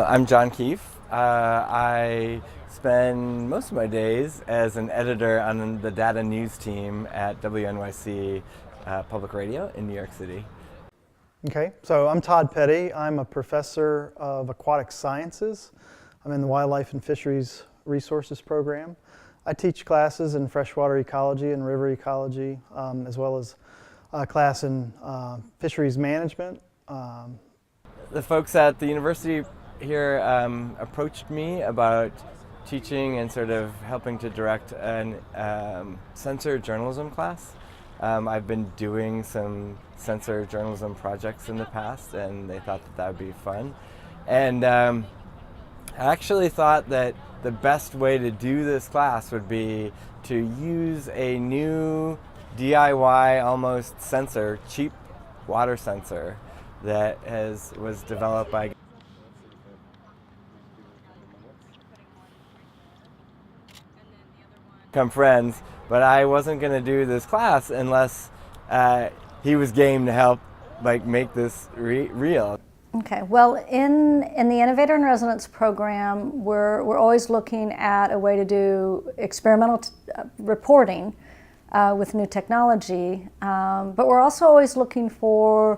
I'm John Keefe. I spend most of my days as an editor on the data news team at WNYC Public Radio in New York City. Okay, so I'm Todd Petty. I'm a professor of aquatic sciences. I'm in the Wildlife and Fisheries Resources program. I teach classes in freshwater ecology and river ecology, as well as a class in fisheries management. The folks at the university here approached me about teaching and sort of helping to direct an sensor journalism class. I've been doing some sensor journalism projects in the past, and they thought that would be fun. And I actually thought that the best way to do this class would be to use a new DIY almost sensor, cheap water sensor that was developed by friends, but I wasn't going to do this class unless he was game to help make this real. Okay, well, in the Innovator in Residence program, we're always looking at a way to do experimental reporting with new technology, but we're also always looking for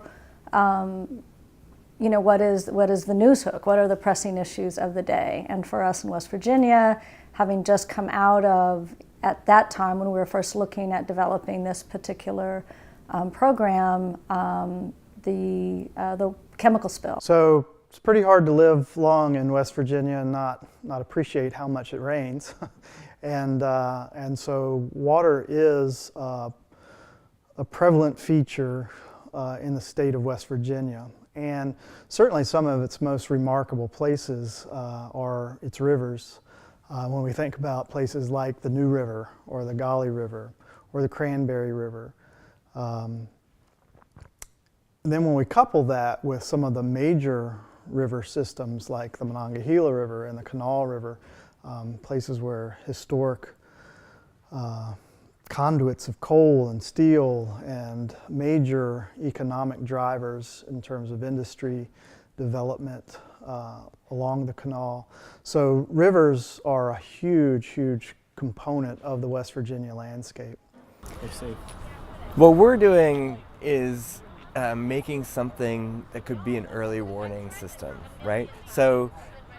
what is the news hook? What are the pressing issues of the day? And for us in West Virginia, having just come out of, at that time when we were first looking at developing this particular program, the chemical spill. So it's pretty hard to live long in West Virginia and not appreciate how much it rains. and so water is a prevalent feature in the state of West Virginia. And certainly some of its most remarkable places are its rivers. When we think about places like the New River or the Gauley River or the Cranberry River. And then when we couple that with some of the major river systems like the Monongahela River and the Kanawha River, places where historic conduits of coal and steel and major economic drivers in terms of industry development along the canal. So rivers are a huge, huge component of the West Virginia landscape. What we're doing is making something that could be an early warning system, right? So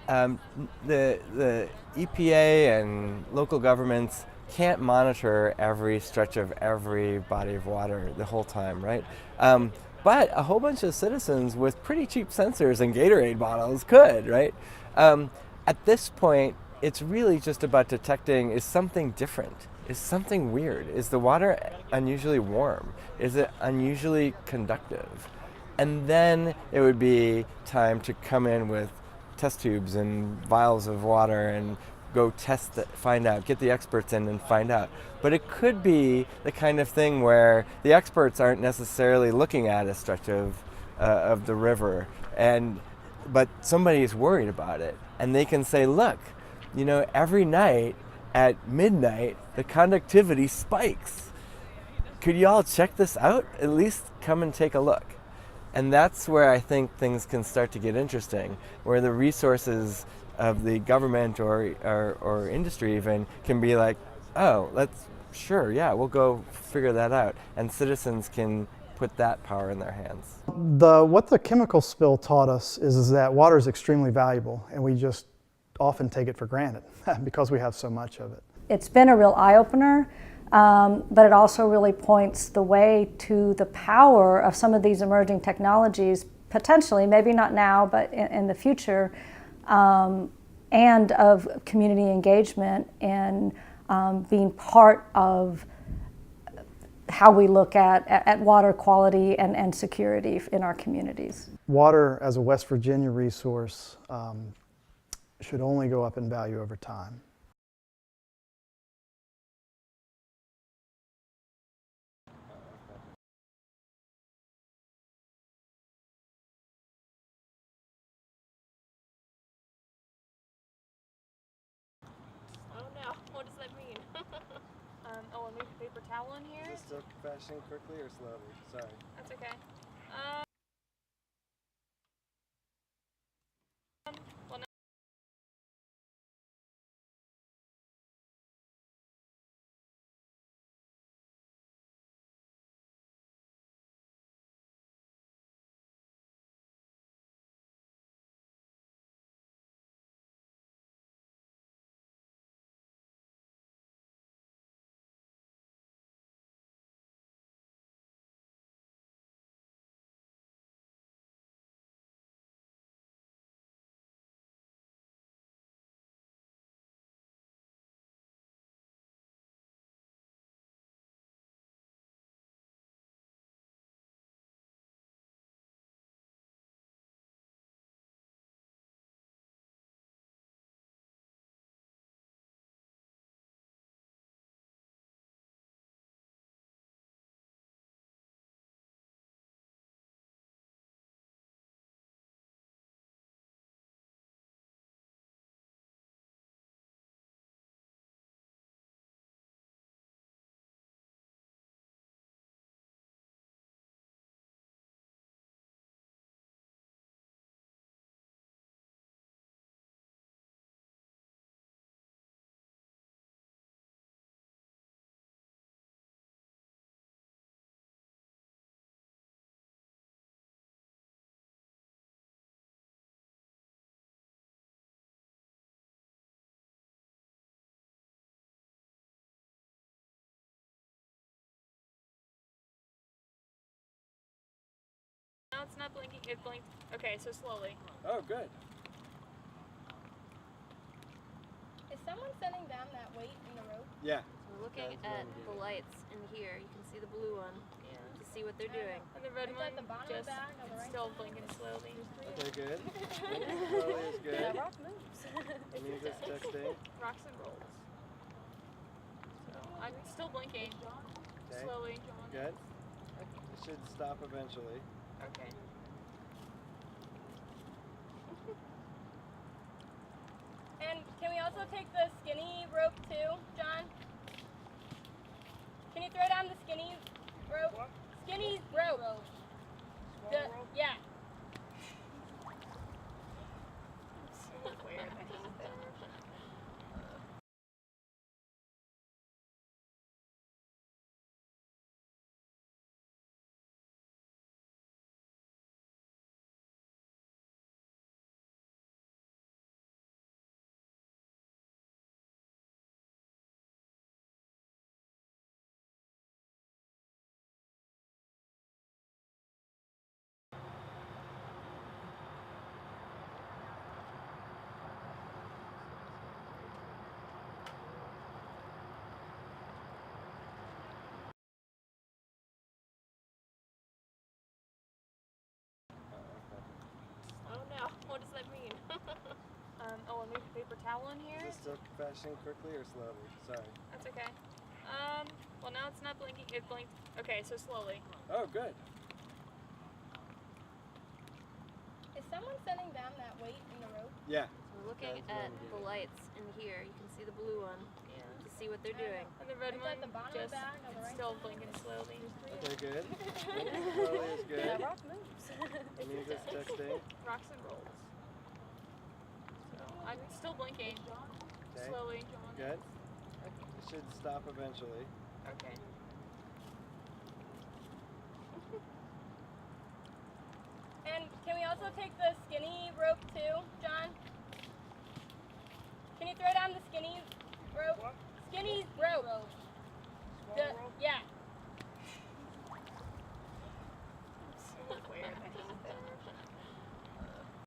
the EPA and local governments can't monitor every stretch of every body of water the whole time, right? But a whole bunch of citizens with pretty cheap sensors and Gatorade bottles could, right? At this point, it's really just about detecting, is something different? Is something weird? Is the water unusually warm? Is it unusually conductive? And then it would be time to come in with test tubes and vials of water and go test it, find out, get the experts in and find out. But it could be the kind of thing where the experts aren't necessarily looking at a stretch of the river, but somebody is worried about it. And they can say, look, every night at midnight, the conductivity spikes. Could you all check this out? At least come and take a look. And that's where I think things can start to get interesting, where the resources of the government or industry even can be like, oh, we'll go figure that out. And citizens can put that power in their hands. What the chemical spill taught us is that water is extremely valuable, and we just often take it for granted because we have so much of it. It's been a real eye-opener, but it also really points the way to the power of some of these emerging technologies, potentially, maybe not now, but in the future, and of community engagement and being part of how we look at water quality and security in our communities. Water as a West Virginia resource should only go up in value over time. Oh no, what does that mean? Oh, I'll move the paper towel in here? Is this still fashioning quickly or slowly? Sorry. That's okay. What it's not blinking. It blinked. Okay, so slowly. Oh, good. Is someone setting down that weight in the rope? Yeah. We're looking at the lights in here. You can see the blue one to see what they're doing. And the red Is one that the bottom of just the bag on the right still side? blinking slowly. Okay, good. Blinking slowly is good. Rock moves. That means it's texting. Rocks and rolls. So I'm still blinking. Okay. Slowly. Good. It should stop eventually. Okay. And can we also take the skinny rope too, John? Can you throw down the skinny rope? What? Skinny rope. Yeah. Weird. Oh no, what does that mean? Oh, and we have a paper towel in Is here. it still flashing quickly or slowly? Sorry. That's okay. Well now it's not blinking. It blinked. Okay, so slowly. Oh, good. Is someone setting down that weight in the rope? Yeah. We're looking at the lights in here. You can see the blue one to see what they're doing. And the red Is one that the bottom of the just bag on the right still side? blinking slowly. Okay, good. Blinking slowly is good. Rock moves. That means it's texting. Rocks and rolls. So I'm still blinking. Okay. Slowly. Good. It should stop eventually. Okay. And can we also take the skinny rope too, John? Can you throw down the skinny rope? What? Skinny rope.